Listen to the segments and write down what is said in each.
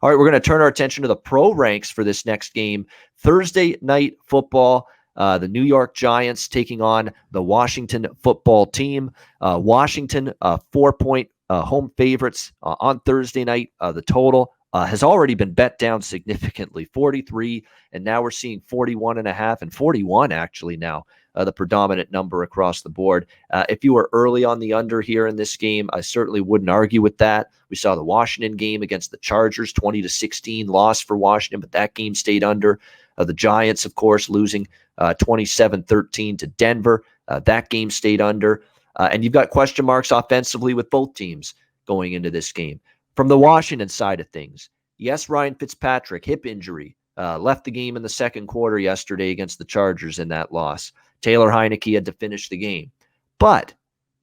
All right, we're going to turn our attention to the pro ranks for this next game. Thursday night football. The New York Giants taking on the Washington football team. Washington, 4-point home favorites on Thursday night. The total has already been bet down significantly, 43, and now we're seeing 41.5 and 41 actually now. The predominant number across the board. If you were early on the under here in this game, I certainly wouldn't argue with that. We saw the Washington game against the Chargers, 20-16 loss for Washington, but that game stayed under. The Giants, of course, losing 27-13 to Denver. That game stayed under. And you've got question marks offensively with both teams going into this game. From the Washington side of things, yes, Ryan Fitzpatrick, hip injury, left the game in the second quarter yesterday against the Chargers in that loss. Taylor Heineke had to finish the game. But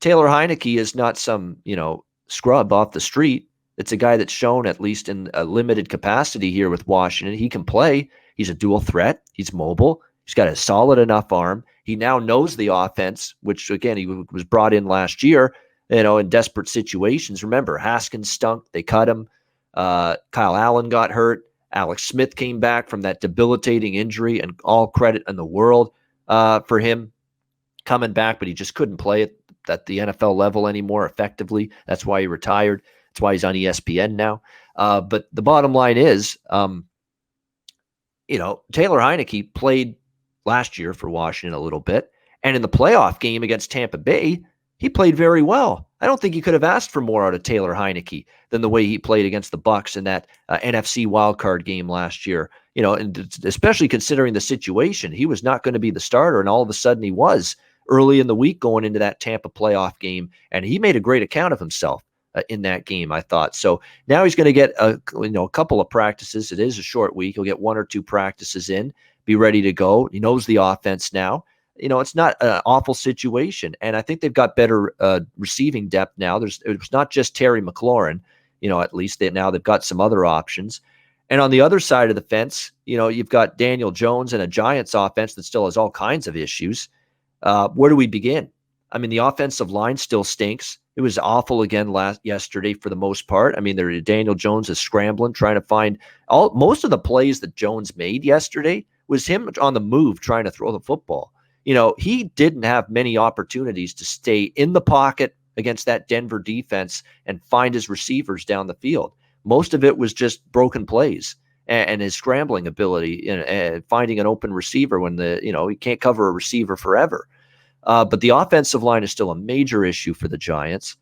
Taylor Heineke is not some, scrub off the street. It's a guy that's shown, at least in a limited capacity here with Washington, he can play. He's a dual threat. He's mobile. He's got a solid enough arm. He now knows the offense, which, again, he was brought in last year, in desperate situations. Remember, Haskins stunk. They cut him. Kyle Allen got hurt. Alex Smith came back from that debilitating injury, and all credit in the world for him coming back, but he just couldn't play at the NFL level anymore effectively. That's why he retired. That's why he's on ESPN now. But the bottom line is, Taylor Heineke played last year for Washington a little bit, and in the playoff game against Tampa Bay, he played very well. I don't think you could have asked for more out of Taylor Heineke than the way he played against the Bucs in that NFC wildcard game last year. And especially considering the situation, he was not going to be the starter, and all of a sudden he was early in the week going into that Tampa playoff game, and he made a great account of himself in that game, I thought. So now he's going to get a couple of practices. It is a short week. He'll get 1 or 2 practices in, be ready to go. He knows the offense now. It's not an awful situation, and I think they've got better receiving depth now. It's not just Terry McLaurin. At least they've got some other options. And on the other side of the fence, you've got Daniel Jones and a Giants offense that still has all kinds of issues. Where do we begin? I mean, the offensive line still stinks. It was awful again yesterday for the most part. I mean, Daniel Jones is scrambling, trying to find most of the plays that Jones made yesterday was him on the move trying to throw the football. He didn't have many opportunities to stay in the pocket against that Denver defense and find his receivers down the field. Most of it was just broken plays and his scrambling ability and finding an open receiver when he can't cover a receiver forever. But the offensive line is still a major issue for the Giants.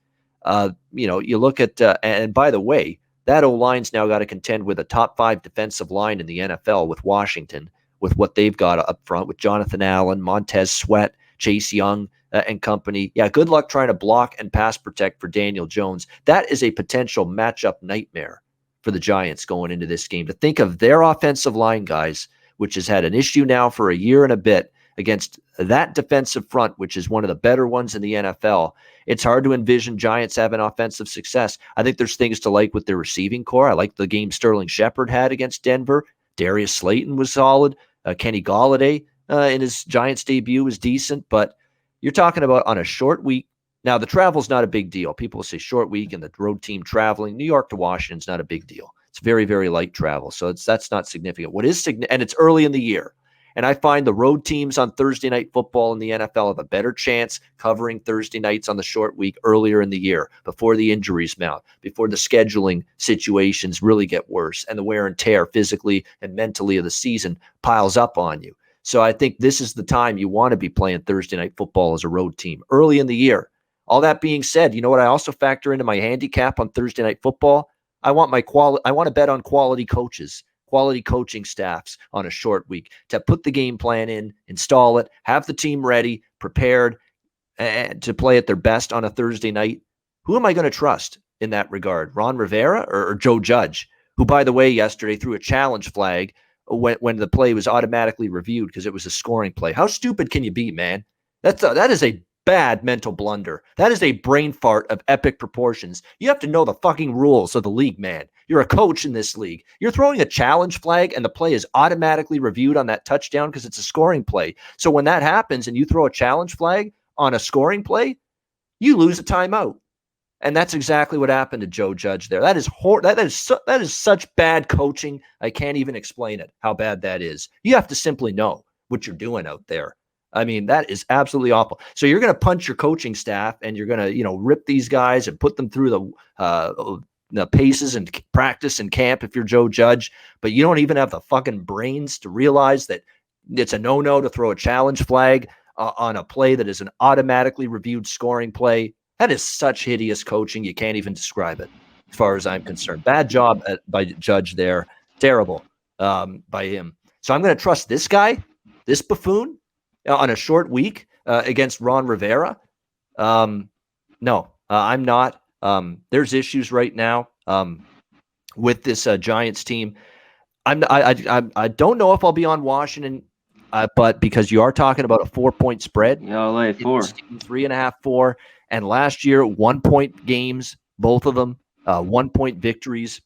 You look at, and by the way, that O-line's now got to contend with a top 5 defensive line in the NFL with Washington, with what they've got up front with Jonathan Allen, Montez Sweat, Chase Young, and company. Yeah, good luck trying to block and pass protect for Daniel Jones. That is a potential matchup nightmare for the Giants going into this game. To think of their offensive line, guys, which has had an issue now for a year and a bit against that defensive front, which is one of the better ones in the NFL. It's hard to envision Giants having offensive success. I think there's things to like with their receiving core. I like the game Sterling Shepard had against Denver. Darius Slayton was solid. Kenny Golladay in his Giants debut was decent, but you're talking about on a short week. Now, the travel's not a big deal. People say short week and the road team traveling. New York to Washington's not a big deal. It's very, very light travel, so that's not significant. What is significant, and it's early in the year, and I find the road teams on Thursday night football in the NFL have a better chance covering Thursday nights on the short week earlier in the year, before the injuries mount, before the scheduling situations really get worse, and the wear and tear physically and mentally of the season piles up on you. So I think this is the time you want to be playing Thursday night football as a road team early in the year. All that being said, you know what I also factor into my handicap on Thursday night football? I want to bet on quality coaches, quality coaching staffs on a short week to put the game plan in, install it, have the team ready, prepared to play at their best on a Thursday night. Who am I going to trust in that regard? Ron Rivera or Joe Judge, who, by the way, yesterday threw a challenge flag when the play was automatically reviewed because it was a scoring play. How stupid can you be, man? That is a bad mental blunder. That is a brain fart of epic proportions. You have to know the fucking rules of the league, man. You're a coach in this league. You're throwing a challenge flag and the play is automatically reviewed on that touchdown because it's a scoring play. So when that happens and you throw a challenge flag on a scoring play, you lose a timeout. And that's exactly what happened to Joe Judge there. That is such bad coaching. I can't even explain it, how bad that is. You have to simply know what you're doing out there. I mean, that is absolutely awful. So you're going to punch your coaching staff and you're going to, rip these guys and put them through the paces and practice and camp if you're Joe Judge, but you don't even have the fucking brains to realize that it's a no-no to throw a challenge flag on a play that is an automatically reviewed scoring play. That is such hideous coaching. You can't even describe it as far as I'm concerned. Bad job by Judge there. Terrible by him. So I'm going to trust this guy, this buffoon, on a short week against Ron Rivera. No, I'm not. There's issues right now with this Giants team. I don't know if I'll be on Washington, but because you are talking about a 4-point spread, I'll lay 4, 3.5, 4, and last year 1-point games, both of them, 1-point victories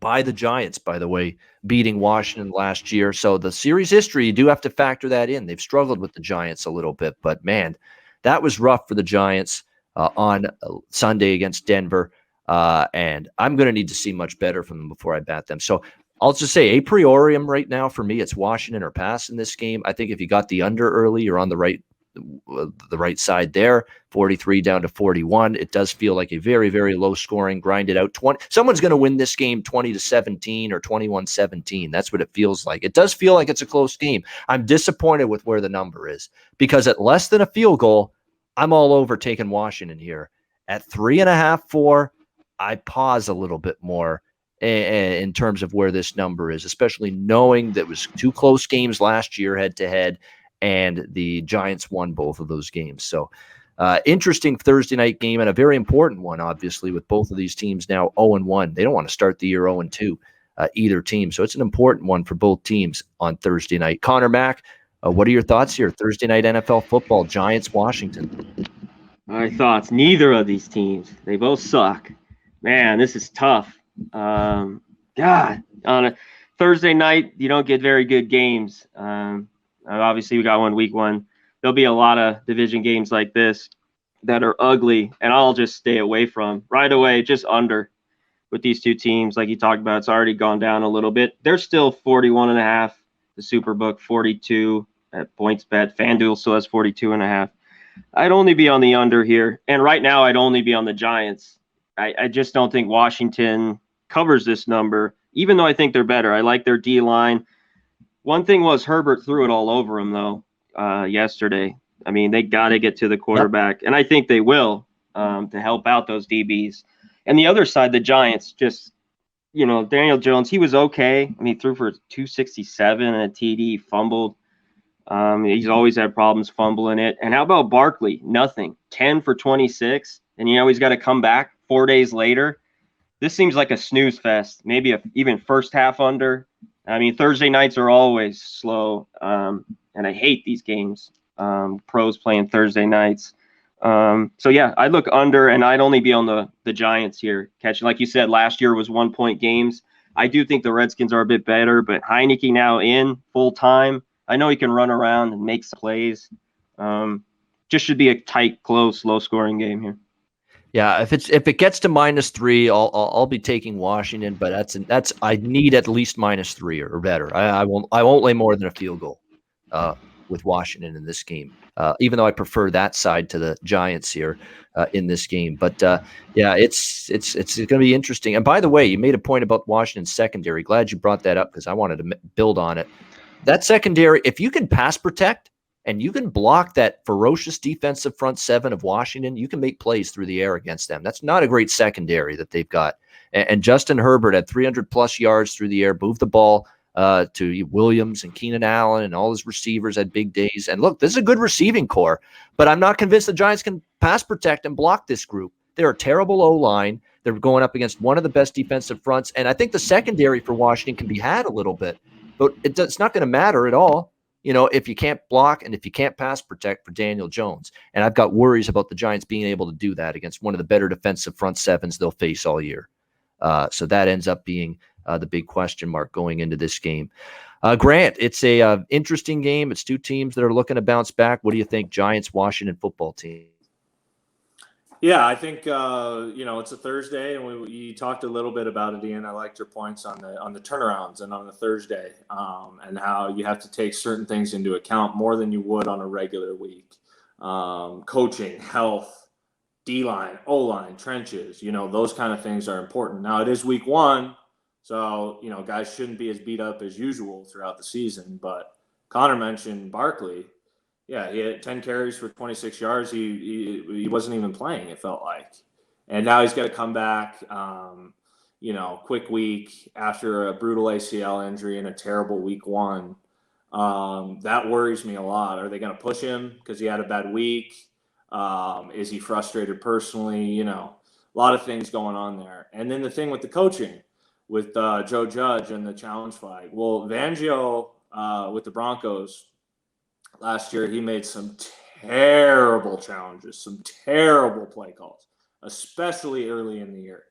by the Giants, by the way, beating Washington last year. So the series history, you do have to factor that in. They've struggled with the Giants a little bit, but man, that was rough for the Giants on Sunday against Denver. And I'm going to need to see much better from them before I bat them. So I'll just say a priorium right now for me, it's Washington or pass in this game. I think if you got the under early, you're on the right side there. 43 down to 41. It does feel like a very, very low scoring, grinded out 20. Someone's going to win this game 20-17 or 21-17. That's what it feels like. It does feel like it's a close game. I'm disappointed with where the number is because at less than a field goal, I'm all over taking Washington here. At 3.5, 4, I pause a little bit more in terms of where this number is, especially knowing that it was 2 close games last year head to head, and the Giants won both of those games. So interesting Thursday night game and a very important one, obviously, with both of these teams now 0-1. They don't want to start the year 0-2, either team. So it's an important one for both teams on Thursday night. Conor, Mac, what are your thoughts here? Thursday night NFL football, Giants, Washington. My thoughts, neither of these teams. They both suck. Man, this is tough. God, on a Thursday night, you don't get very good games. Obviously, we got one week 1. There'll be a lot of division games like this that are ugly, and I'll just stay away from right away, just under with these two teams. Like you talked about, it's already gone down a little bit. They're still 41.5. The Superbook 42 at PointsBet. FanDuel still has 42.5. I'd only be on the under here, and right now I'd only be on the Giants. I just don't think Washington covers this number, even though I think they're better. I like their D-line. One thing was Herbert threw it all over him, though, yesterday. I mean, they got to get to the quarterback, and I think they will to help out those DBs. And the other side, the Giants, just, Daniel Jones, he was okay. I mean, he threw for 267 and a TD, fumbled. He's always had problems fumbling it. And how about Barkley? Nothing. 10 for 26, and he's got to come back 4 days later. This seems like a snooze fest, maybe even first half under. I mean, Thursday nights are always slow, and I hate these games, pros playing Thursday nights. So, yeah, I'd look under, and I'd only be on the Giants here. Catching, like you said, last year was 1-point games. I do think the Redskins are a bit better, but Heineke now in full-time. I know he can run around and make some plays. Just should be a tight, close, low-scoring game here. Yeah, if it gets to -3, I'll be taking Washington, but that's I need at least -3 or better. I won't lay more than a field goal with Washington in this game, even though I prefer that side to the Giants here in this game. But yeah, it's going to be interesting. And by the way, you made a point about Washington's secondary. Glad you brought that up because I wanted to build on it. That secondary, if you can pass protect and you can block that ferocious defensive front 7 of Washington, you can make plays through the air against them. That's not a great secondary that they've got. And Justin Herbert had 300-plus yards through the air, moved the ball to Williams and Keenan Allen, and all his receivers had big days. And look, this is a good receiving core, but I'm not convinced the Giants can pass protect and block this group. They're a terrible O-line. They're going up against one of the best defensive fronts, and I think the secondary for Washington can be had a little bit, but it's not going to matter at all. If you can't block and if you can't pass protect for Daniel Jones. And I've got worries about the Giants being able to do that against one of the better defensive front 7s they'll face all year. So that ends up being the big question mark going into this game. Grant, it's a interesting game. It's two teams that are looking to bounce back. What do you think, Giants, Washington football team? Yeah, I think it's a Thursday, and you talked a little bit about it, Ian. I liked your points on the turnarounds and on the Thursday, and how you have to take certain things into account more than you would on a regular week. Coaching, health, D line, O line, trenches, those kind of things are important. Now it is week one, so guys shouldn't be as beat up as usual throughout the season. But Connor mentioned Barkley. Yeah, he had 10 carries for 26 yards. He wasn't even playing, it felt like. And now he's got to come back, quick week after a brutal ACL injury and a terrible week one. That worries me a lot. Are they going to push him because he had a bad week? Is he frustrated personally? A lot of things going on there. And then the thing with the coaching with Joe Judge and the challenge flag. Well, Fangio with the Broncos last year, he made some terrible challenges, some terrible play calls, especially early in the year.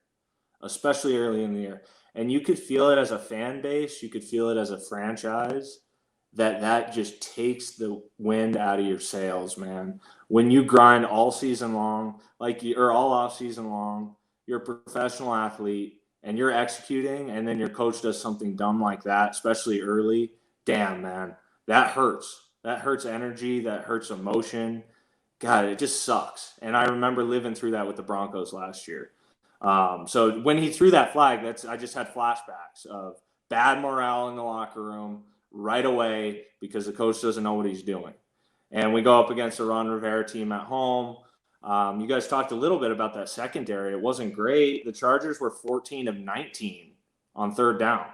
And you could feel it as a fan base. You could feel it as a franchise that just takes the wind out of your sails, man. When you grind all season long, or all off season long, you're a professional athlete and you're executing, and then your coach does something dumb like that, especially early. Damn, man, that hurts. That hurts energy. That hurts emotion. God, it just sucks. And I remember living through that with the Broncos last year. So when he threw that flag, I just had flashbacks of bad morale in the locker room right away because the coach doesn't know what he's doing. And we go up against the Ron Rivera team at home. You guys talked a little bit about that secondary. It wasn't great. The Chargers were 14 of 19 on third down.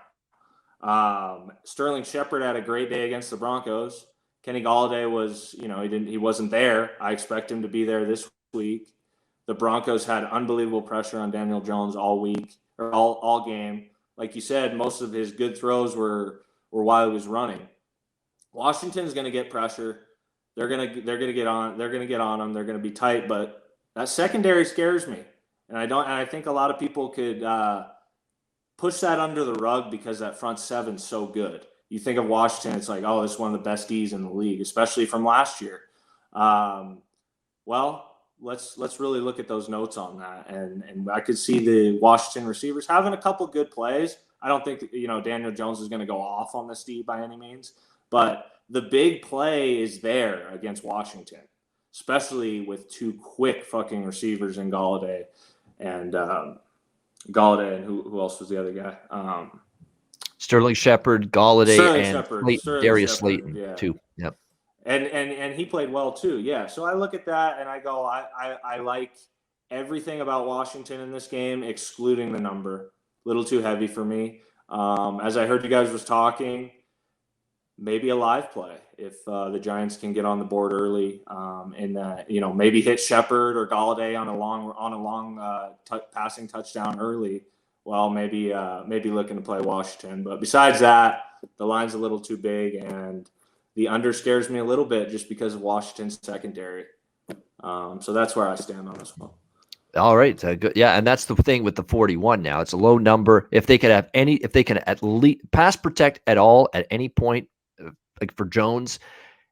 Sterling Shepard had a great day against the Broncos. Kenny Golladay was, he wasn't there. I expect him to be there this week. The Broncos had unbelievable pressure on Daniel Jones all week, or all game. Like you said, most of his good throws were while he was running. Washington's going to get pressure. They're going to get on him. They're going to be tight, but that secondary scares me. And I think a lot of people could push that under the rug because that front seven's so good. You think of Washington, it's like, oh, this is one of the best Ds in the league, especially from last year. Well, let's really look at those notes on that. And I could see the Washington receivers having a couple good plays. I don't think Daniel Jones is going to go off on this D by any means, but the big play is there against Washington, especially with two quick fucking receivers in Golladay and who else was the other guy? Sterling Shepard, Golladay, Darius Slayton, yeah. too. Yep. And he played well too. Yeah. So I look at that and I go, I like everything about Washington in this game, excluding the number. A little too heavy for me. As I heard you guys was talking, maybe a live play if the Giants can get on the board early, and maybe hit Shepard or Golladay on a long passing touchdown early. Well, maybe looking to play Washington. But besides that, the line's a little too big, and the under scares me a little bit just because of Washington's secondary. So that's where I stand on this one. All right, good. Yeah, and that's the thing with the 41 now. It's a low number. If they can at least pass protect at all at any point, like for Jones,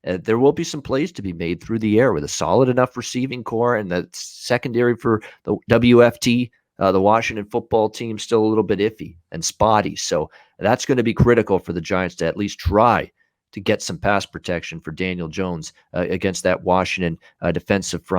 there will be some plays to be made through the air with a solid enough receiving core, and the secondary for the WFT, the Washington football team, still a little bit iffy and spotty. So that's going to be critical for the Giants to at least try to get some pass protection for Daniel Jones against that Washington defensive front.